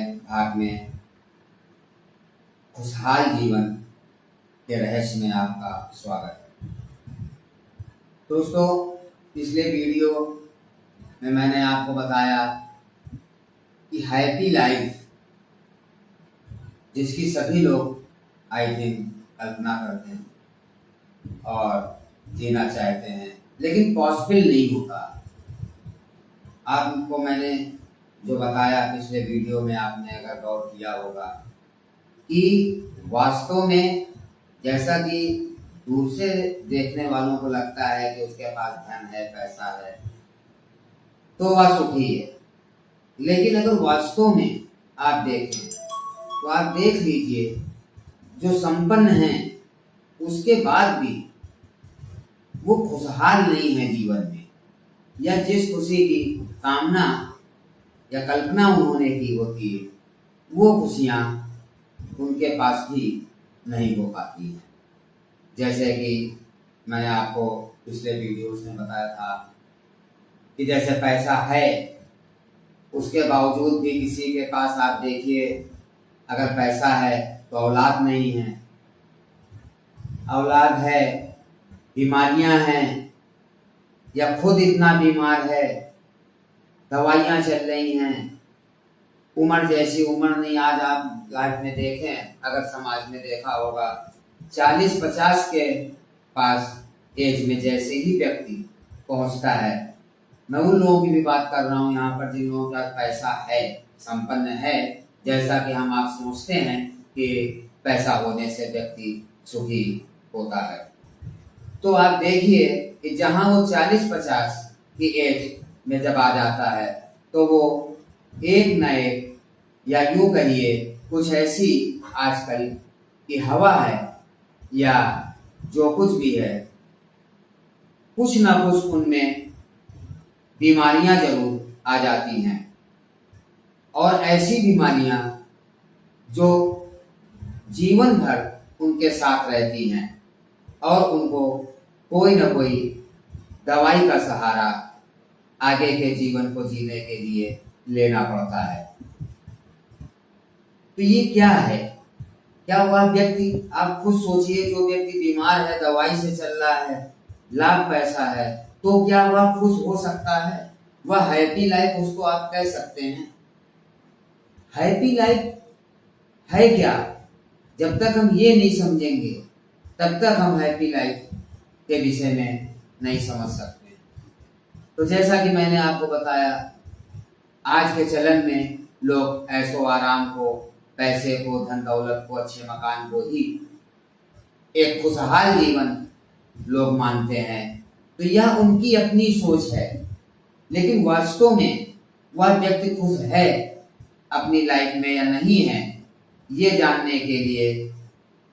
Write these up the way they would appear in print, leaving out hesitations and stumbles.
भाग में खुशहाल जीवन के रहस्य में आपका स्वागत है। दोस्तों, पिछले वीडियो में मैंने आपको बताया कि हैप्पी लाइफ जिसकी सभी लोग आई थिंक कल्पना करते हैं और जीना चाहते हैं, लेकिन पॉसिबल नहीं होता। आपको मैंने जो बताया पिछले वीडियो में, आपने अगर गौर किया होगा कि वास्तव में जैसा कि दूर से देखने वालों को लगता है कि उसके पास धन है, पैसा है, तो वह सुखी है। लेकिन अगर वास्तव में आप देखें तो आप देख लीजिए, जो संपन्न हैं उसके बाद भी वो खुशहाल नहीं है जीवन में, या जिस खुशी की कामना या कल्पना उन्होंने की होती है वो खुशियाँ उनके पास भी नहीं हो पाती हैं। जैसे कि मैंने आपको पिछले वीडियोस में बताया था कि जैसे पैसा है उसके बावजूद भी किसी के पास आप देखिए, अगर पैसा है तो औलाद नहीं है, औलाद है, बीमारियां हैं, या खुद इतना बीमार है, दवाइयां चल रही हैं, उम्र जैसी उम्र नहीं। आज आप लाइफ में देखें, अगर समाज में देखा होगा, 40-50 के पास एज में जैसे ही व्यक्ति पहुंचता है, मैं उन लोगों की भी बात कर रहा हूं यहाँ पर जिन लोगों का पैसा है, संपन्न है, जैसा कि हम आप सोचते हैं कि पैसा होने से व्यक्ति सुखी होता है। तो आप देखिए कि जहां वो 40-50 की एज में जब आ जाता है तो वो एक न एक, या यूं कहिए कुछ ऐसी आजकल की हवा है या जो कुछ भी है, कुछ ना कुछ उनमें बीमारियां जरूर आ जाती हैं। और ऐसी बीमारियां जो जीवन भर उनके साथ रहती हैं और उनको कोई ना कोई दवाई का सहारा आगे के जीवन को जीने के लिए लेना पड़ता है। तो ये क्या है? क्या वह व्यक्ति, आप खुद सोचिए, जो व्यक्ति बीमार है, दवाई से चल रहा है, लाख पैसा है, तो क्या वह खुश हो सकता है? वह हैप्पी लाइफ उसको आप कह सकते हैं? हैप्पी लाइफ है क्या? जब तक हम ये नहीं समझेंगे तब तक हम हैप्पी लाइफ के विषय में नहीं समझ सकते। तो जैसा कि मैंने आपको बताया, आज के चलन में लोग ऐशो आराम को, पैसे को, धन दौलत को, अच्छे मकान को ही एक खुशहाल जीवन लोग मानते हैं। तो यह उनकी अपनी सोच है, लेकिन वास्तव में वह व्यक्ति खुश है अपनी लाइफ में या नहीं है, ये जानने के लिए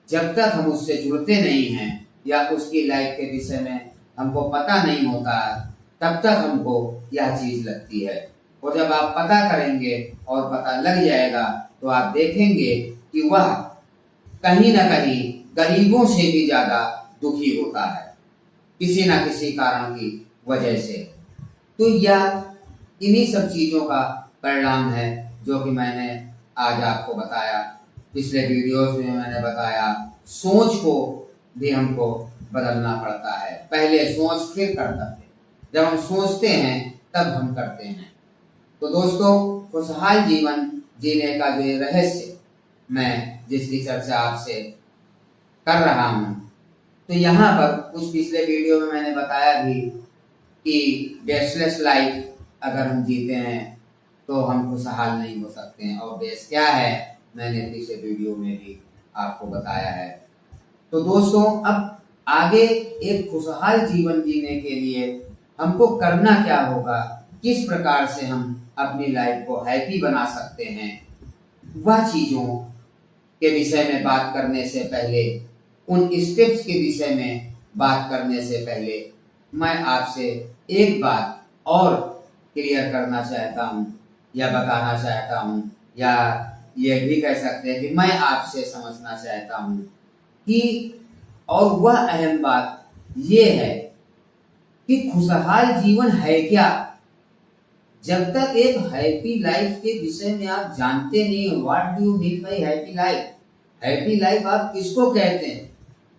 जब तक हम उससे जुड़ते नहीं हैं या उसकी लाइफ के विषय में हमको पता नहीं होता, तब तक हमको यह चीज लगती है। और जब आप पता करेंगे और पता लग जाएगा तो आप देखेंगे कि वह कहीं ना कहीं गरीबों से भी ज्यादा दुखी होता है, किसी ना किसी कारण की वजह से। तो यह इन्हीं सब चीजों का परिणाम है जो कि मैंने आज आपको बताया। पिछले वीडियोस में मैंने बताया, सोच को भी हमको बदलना पड़ता है। पहले सोच फिर कर्तव्य, जब हम सोचते हैं तब हम करते हैं। तो दोस्तों, खुशहाल जीवन जीने का जो रहस्य मैं जिसकी चर्चा आपसे कर रहा हूं, तो यहाँ पर कुछ पिछले वीडियो में मैंने बताया भी कि बेसलेस लाइफ अगर हम जीते हैं तो हम खुशहाल नहीं हो सकते हैं। और बेस क्या है, मैंने पिछले वीडियो में भी आपको बताया है। तो दोस्तों, अब आगे एक खुशहाल जीवन जीने के लिए हमको करना क्या होगा, किस प्रकार से हम अपनी लाइफ को हैप्पी बना सकते हैं, वह चीजों के विषय में बात करने से पहले, उन स्टेप्स के विषय में बात करने से पहले, मैं आपसे एक बात और क्लियर करना चाहता हूं या बताना चाहता हूं, या ये भी कह सकते हैं कि मैं आपसे समझना चाहता हूं कि, और वह अहम बात ये है कि खुशहाल जीवन है क्या। जब तक एक हैप्पी लाइफ के विषय में आप जानते नहीं हो, what do you mean by happy life, happy life आप किसको कहते हैं,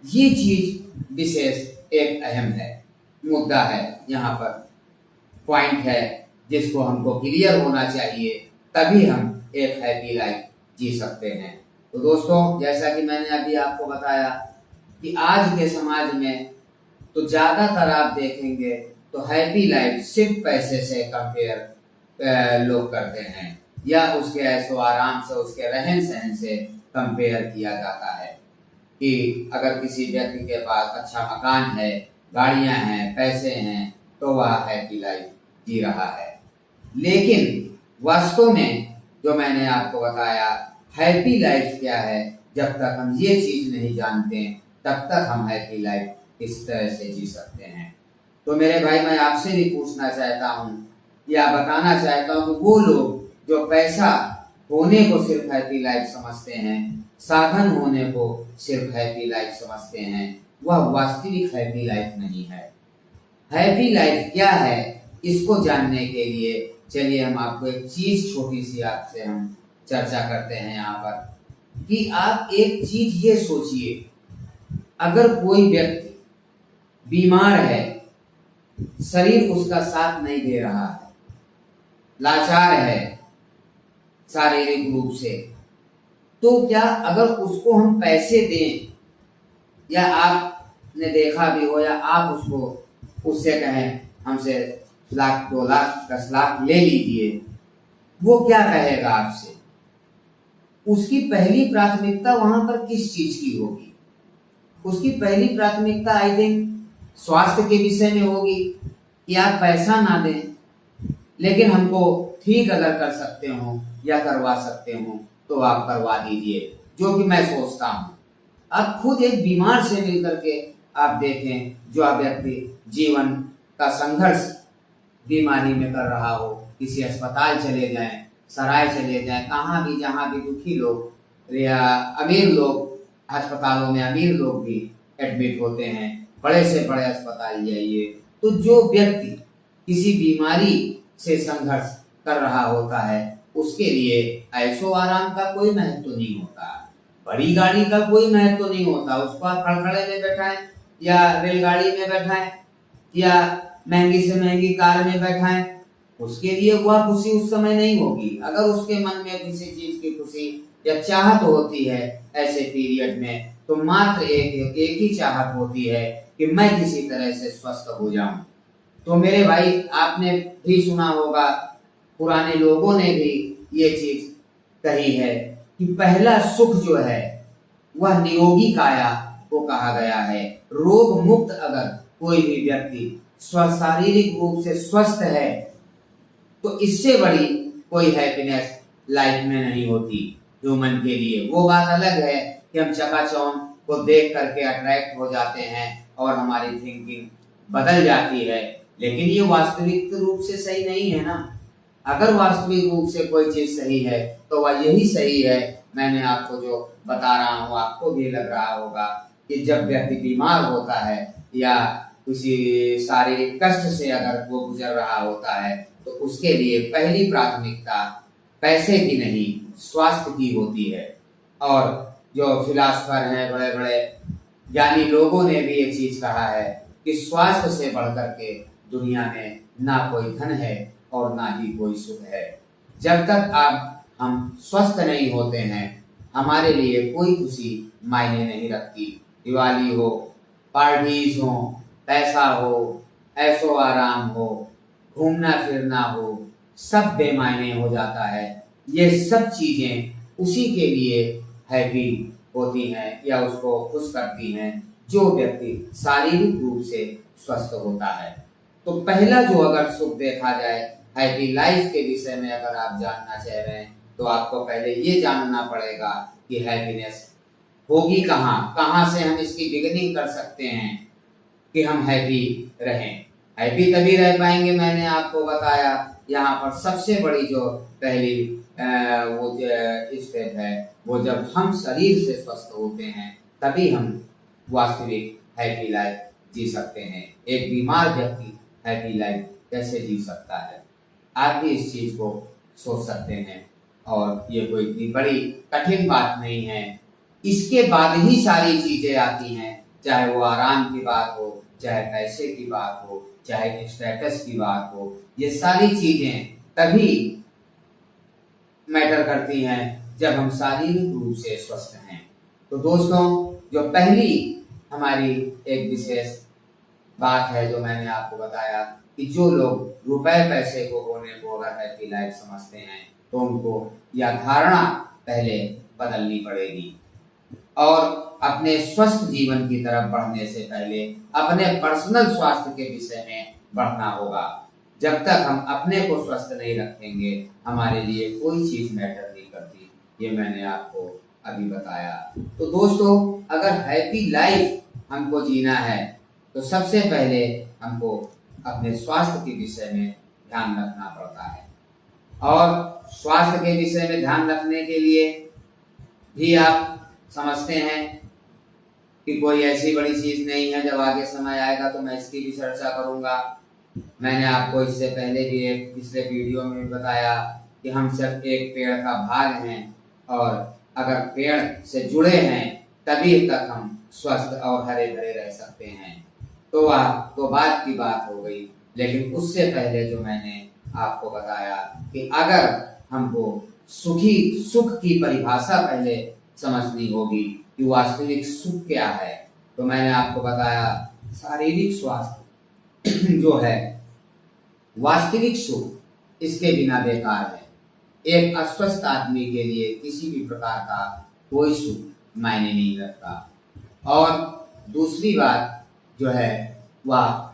ये चीज विशेष एक अहम है, मुद्दा है, यहाँ पर पॉइंट है जिसको हमको क्लियर होना चाहिए, तभी हम एक हैप्पी लाइफ जी सकते हैं। तो दोस्तों, जैसा कि मैंने अभी आपको बताया कि आज के समाज में तो ज्यादातर आप देखेंगे तो हैप्पी लाइफ सिर्फ पैसे से कंपेयर लोग करते हैं, या उसके ऐशो आराम से, उसके रहन सहन से कंपेयर किया जाता है कि अगर किसी व्यक्ति के पास अच्छा मकान है, गाड़ियां हैं, पैसे हैं, तो वह हैप्पी लाइफ जी रहा है। लेकिन वास्तव में जो मैंने आपको बताया, हैप्पी लाइफ क्या है, जब तक हम ये चीज नहीं जानते तब तक हम हैप्पी लाइफ इस तरह से जी सकते हैं। तो मेरे भाई, मैं आपसे भी पूछना चाहता हूँ या बताना चाहता हूँ कि वो लोग जो पैसा होने को सिर्फ हैप्पी लाइफ समझते हैं, साधन होने को सिर्फ हैप्पी लाइफ समझते हैं, वह वास्तविक हैप्पी लाइफ नहीं है। हैप्पी लाइफ क्या है, इसको जानने के लिए चलिए हम आपको एक चीज छोटी सी आपसे हम चर्चा करते हैं यहाँ पर, कि आप एक चीज ये सोचिए, अगर कोई व्यक्ति बीमार है, शरीर उसका साथ नहीं दे रहा है, लाचार है शारीरिक रूप से, तो क्या अगर उसको हम पैसे दें, या आपने देखा भी हो, या आप उससे कहें हमसे लाख, 2 लाख, 10 लाख ले लीजिए, वो क्या कहेगा आपसे? उसकी पहली प्राथमिकता वहां पर किस चीज की होगी? उसकी पहली प्राथमिकता आई थिंक स्वास्थ्य के विषय में होगी कि आप पैसा ना दें, लेकिन हमको ठीक अगर कर सकते हो या करवा सकते हो तो आप करवा दीजिए, जो कि मैं सोचता हूँ। आप खुद एक बीमार से मिलकर के आप देखें, जो आप व्यक्ति जीवन का संघर्ष बीमारी में कर रहा हो, किसी अस्पताल चले जाएं, सराय चले जाएं, कहाँ भी जहाँ भी दुखी लोग या अमीर लोग, अस्पतालों में अमीर लोग भी एडमिट होते हैं, बड़े से बड़े अस्पताल जाइए, तो जो व्यक्ति किसी बीमारी से संघर्ष कर रहा होता है, उसके लिए ऐशो आराम का कोई महत्व नहीं होता, बड़ी गाड़ी का कोई महत्व नहीं होता। उसको आप खड़खड़े में बैठाएं या रेलगाड़ी में बैठाएं या महंगी से महंगी कार में बैठाएं, उसके लिए वह खुशी उस समय नहीं होगी। अगर उसके मन में किसी चीज की खुशी या चाहत होती है ऐसे पीरियड में, तो मात्र एक ही चाहत होती है कि मैं किसी तरह से स्वस्थ हो जाऊं। तो मेरे भाई, आपने भी सुना होगा, पुराने लोगों ने भी ये चीज कही है कि पहला सुख जो है वह निरोगी काया को कहा गया है। रोग मुक्त अगर कोई भी व्यक्ति शारीरिक रूप से स्वस्थ है, तो इससे बड़ी कोई हैप्पीनेस लाइफ में नहीं होती ह्यूमन के लिए। वो बात अलग है कि हम चकाचौंध को देख करके अट्रैक्ट हो जाते हैं और हमारी थिंकिंग बदल जाती है, लेकिन ये वास्तविक रूप से सही नहीं है ना। अगर वास्तविक रूप से कोई चीज सही है तो वह यही सही है। मैंने आपको जो बता रहा हूँ, आपको भी लग रहा होगा कि जब व्यक्ति बीमार होता है या किसी शारीरिक कष्ट से अगर वो गुजर रहा होता है, तो उसके लिए पहली प्राथमिकता पैसे की नहीं, स्वास्थ्य की होती है। और जो फिलासफर हैं, बड़े बड़े ज्ञानी लोगों ने भी ये चीज कहा है कि स्वास्थ्य से बढ़कर के दुनिया में ना कोई धन है और ना ही कोई सुख है। जब तक हम स्वस्थ नहीं होते हैं, हमारे लिए कोई खुशी मायने नहीं रखती। दिवाली हो, पार्टीज हो, पैसा हो, ऐशो आराम हो, घूमना फिरना हो, सब बेमायने हो जाता है। ये सब चीजें उसी के लिए हैप्पी होती हैं या उसको खुश करती हैं जो व्यक्ति शारीरिक रूप से स्वस्थ होता है। तो पहला जो अगर सुख देखा जाए हैप्पी लाइफ के विषय में अगर आप जानना चाह रहे हैं, तो आपको पहले ये जानना पड़ेगा कि हैप्पीनेस होगी कहाँ, कहाँ से हम इसकी बिगिनिंग कर सकते हैं कि हम हैप्पी रहें। हैप्पी तभी रह पाएंगे, मैंने आपको बताया यहाँ पर सबसे बड़ी जो पहली वो स्टेप है, वो जब हम शरीर से स्वस्थ होते हैं तभी हम वास्तविक हैप्पी लाइफ जी सकते हैं। एक बीमार व्यक्ति हैप्पी लाइफ कैसे जी सकता है? आप भी इस चीज को सोच सकते हैं। और ये कोई इतनी बड़ी कठिन बात नहीं है। इसके बाद ही सारी चीजें आती हैं, चाहे वो आराम की बात हो, चाहे पैसे की बात हो, चाहे स्टेटस की बात हो। ये सारी चीजें तभी मैटर करती हैं जब हम शारीरिक रूप से स्वस्थ हैं। तो दोस्तों, जो पहली हमारी एक विशेष बात है जो मैंने आपको बताया कि जो लोग रुपए पैसे को होने को अगर हैप्पी लाइफ समझते हैं तो उनको यह धारणा पहले बदलनी पड़ेगी और अपने स्वस्थ जीवन की तरफ बढ़ने से पहले अपने पर्सनल स्वास्थ्य के विषय में बढ़ना होगा। जब तक हम अपने को स्वस्थ नहीं रखेंगे हमारे लिए कोई चीज मैटर नहीं करती। ये मैंने आपको अभी बताया। तो दोस्तों, अगर हैप्पी लाइफ हमको जीना है तो सबसे पहले हमको अपने स्वास्थ्य के विषय में ध्यान रखना पड़ता है। और स्वास्थ्य के विषय में ध्यान रखने के लिए भी आप समझते हैं कि कोई ऐसी बड़ी चीज नहीं है। जब आगे समय आएगा तो मैं इसकी भी चर्चा करूंगा। मैंने आपको इससे पहले भी एक पिछले वीडियो में भी बताया कि हम सब एक पेड़ का भाग हैं और अगर पेड़ से जुड़े हैं तभी तक हम स्वस्थ और हरे भरे रह सकते हैं। तो वह तो बात की बात हो गई, लेकिन उससे पहले जो मैंने आपको बताया कि अगर हमको सुख की परिभाषा पहले समझनी होगी कि वास्तविक सुख क्या है, तो मैंने आपको बताया शारीरिक स्वास्थ्य जो है वास्तविक सुख इसके बिना बेकार है। एक अस्वस्थ आदमी के लिए किसी भी प्रकार का कोई सुख मायने नहीं रखता। और दूसरी बात जो है वह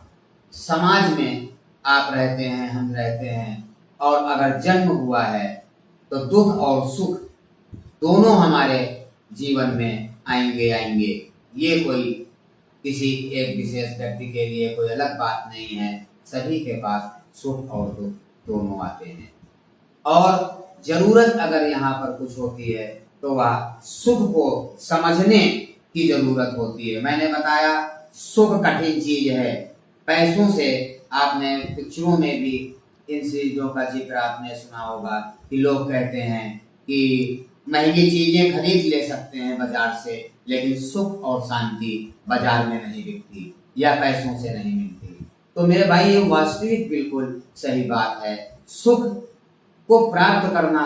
समाज में आप रहते हैं, हम रहते हैं, और अगर जन्म हुआ है तो दुख और सुख दोनों हमारे जीवन में आएंगे। ये कोई किसी एक विशेष व्यक्ति के लिए कोई अलग बात नहीं है। सभी के पास सुख और दुख दोनों आते हैं। और जरूरत अगर यहाँ पर कुछ होती है तो वह सुख को समझने की जरूरत होती है। मैंने बताया सुख कठिन चीज है। पैसों से आपने पिक्चरों में भी इन चीजों का जिक्र आपने सुना होगा कि लोग कहते हैं कि महंगी चीजें खरीद ले सकते हैं बाजार से, लेकिन सुख और शांति बाजार में नहीं बिकती या पैसों से नहीं मिलती। तो मेरे भाई ये वास्तविक बिल्कुल सही बात है। सुख को प्राप्त करना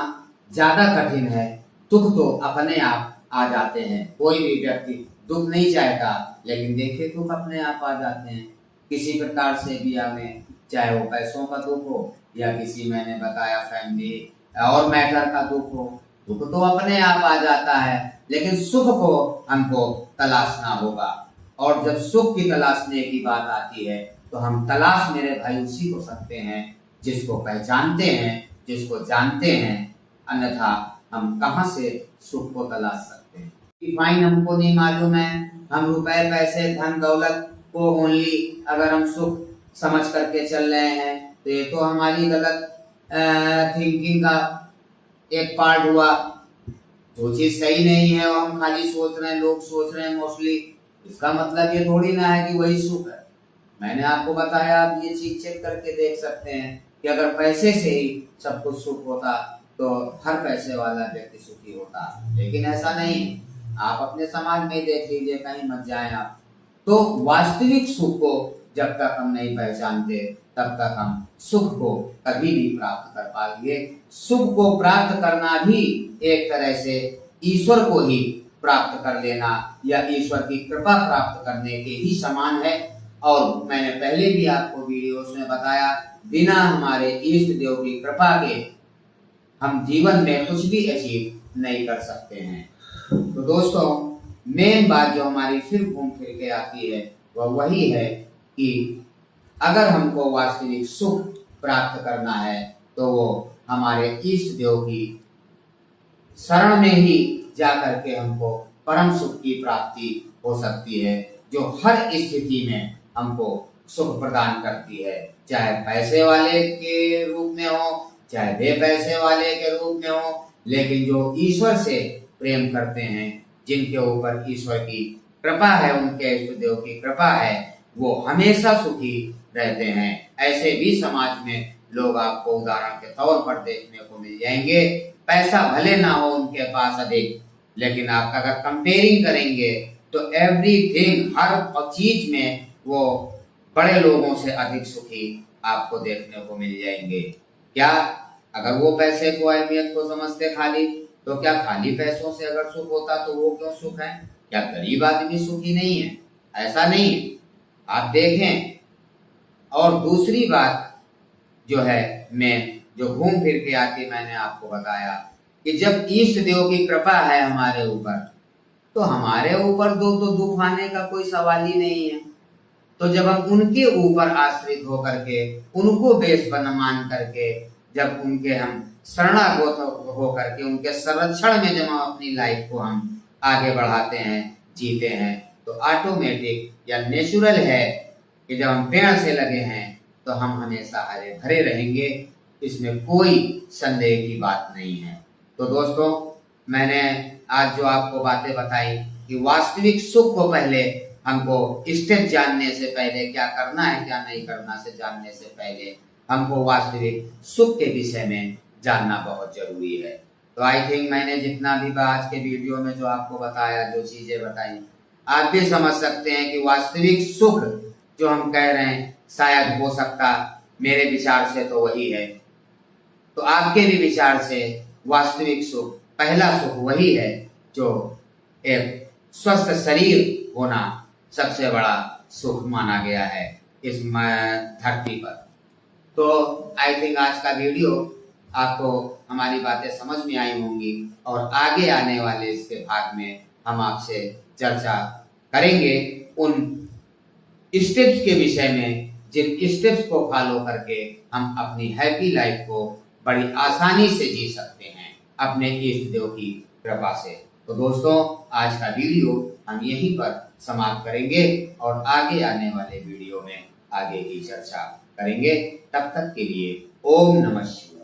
ज्यादा कठिन है, दुख तो अपने आप आ जाते हैं। कोई भी व्यक्ति दुख नहीं चाहता, लेकिन देखिए दुख अपने आप आ जाते हैं किसी प्रकार से भी हमें, चाहे वो पैसों का दुख हो या किसी मैंने बताया फैमिली और मैटर का दुख हो। दुख तो अपने आप आ जाता है, लेकिन सुख को हमको तलाशना होगा। और जब सुख की तलाशने की बात आती है तो हम तलाश मेरे भाई उसी को सकते हैं जिसको पहचानते हैं, जिसको जानते हैं। अन्यथा हम कहाँ से सुख को तलाश सकते हैं? डिफाइन हमको नहीं मालूम है। हम रुपए पैसे धन दौलत को ओनली अगर हम सुख समझ करके चल रहे हैं तो ये तो हमारी गलत थिंकिंग का एक पार्ट हुआ। जो चीज सही नहीं है और हम खाली सोच रहे हैं, लोग सोच रहे हैं मोस्टली, इसका मतलब ये थोड़ी ना है कि वही सुख है। मैंने आपको बताया, आप ये चीज चेक करके देख सकते हैं कि अगर पैसे से ही सब कुछ सुख होता तो हर पैसे वाला व्यक्ति सुखी होता, लेकिन ऐसा नहीं। आप अपने समाज में देख लीजिए, कहीं मत जाएं आप। तो वास्तविक सुख को जब तक हम नहीं पहचानते तब तक हम सुख को कभी नहीं प्राप्त कर पाएंगे। सुख को प्राप्त करना भी एक तरह से ईश्वर को ही प्राप्त कर लेना या ईश्वर की कृपा प्राप्त करने के ही समान है। और मैंने पहले भी आपको वीडियोस में बताया, बिना हमारे इष्ट देव की कृपा के हम जीवन में कुछ भी अचीव नहीं कर सकते हैं। तो दोस्तों, मेन बात जो हमारी फिर घूम फिर के आती है वह वही है कि अगर हमको वास्तविक सुख प्राप्त करना है तो वो हमारे इष्ट देव की शरण में ही जाकर के हमको परम सुख की प्राप्ति हो सकती है, जो हर स्थिति में हमको सुख प्रदान करती है, चाहे पैसे वाले के रूप में हो चाहे बेपैसे वाले के रूप में हो। लेकिन जो ईश्वर से प्रेम करते हैं, जिनके ऊपर ईश्वर की कृपा है, उनके इष्ट देव की कृपा है, वो हमेशा सुखी रहते हैं। ऐसे भी समाज में लोग आपको उदाहरण के तौर पर देखने को मिल जाएंगे। पैसा भले ना हो उनके पास अधिक, लेकिन आप अगर कंपेयरिंग करेंगे तो एवरीथिंग, हर चीज में वो बड़े लोगों से अधिक सुखी आपको देखने को मिल जाएंगे। क्या अगर वो पैसे को, अहमियत को समझते खाली, तो क्या खाली पैसों से अगर सुख होता तो वो क्यों सुख है? क्या गरीब आदमी सुखी नहीं है? ऐसा नहीं है, आप देखें। और दूसरी बात जो है, मैं जो घूम फिर के आती, मैंने आपको बताया कि जब इष्ट देव की कृपा है हमारे ऊपर, तो हमारे ऊपर तो दुख आने का कोई सवाल ही नहीं है। तो जब हम उनके ऊपर आश्रित होकर के, उनको बेस बन मान करके, जब उनके हम शरणागत होकर के, उनके संरक्षण में जब हम अपनी लाइफ को हम आगे बढ़ाते हैं, जीते हैं, तो ऑटोमेटिक या नेचुरल है कि जब हम पेड़ से लगे हैं तो हम हमेशा हरे भरे रहेंगे। इसमें कोई संदेह की बात नहीं है। तो दोस्तों, मैंने आज जो आपको बातें बताई कि वास्तविक सुख को पहले हमको स्टेप जानने से पहले, क्या करना है क्या नहीं करना से जानने से पहले, हमको वास्तविक सुख के विषय में जानना बहुत जरूरी है। तो आई थिंक मैंने जितना भी आज के वीडियो में जो आपको बताया, जो चीजें बताई, आप भी समझ सकते हैं कि वास्तविक सुख जो हम कह रहे हैं, शायद हो सकता मेरे विचार से तो वही है, तो आपके भी विचार से वास्तविक सुख, पहला सुख वही है जो एक स्वस्थ शरीर होना सबसे बड़ा सुख माना गया है इस धरती पर। तो आई थिंक आज का वीडियो आपको हमारी बातें समझ में आई होंगी, और आगे आने वाले इसके भाग में हम आपसे चर्चा करेंगे उन स्टेप्स के विषय में, जिन स्टेप्स को फॉलो करके हम अपनी हैप्पी लाइफ को बड़ी आसानी से जी सकते हैं अपने इष्ट देव की कृपा से। तो दोस्तों, आज का वीडियो हम यहीं पर समाप्त करेंगे और आगे आने वाले वीडियो में आगे की चर्चा करेंगे। तब तक के लिए ओम नमः शिवाय।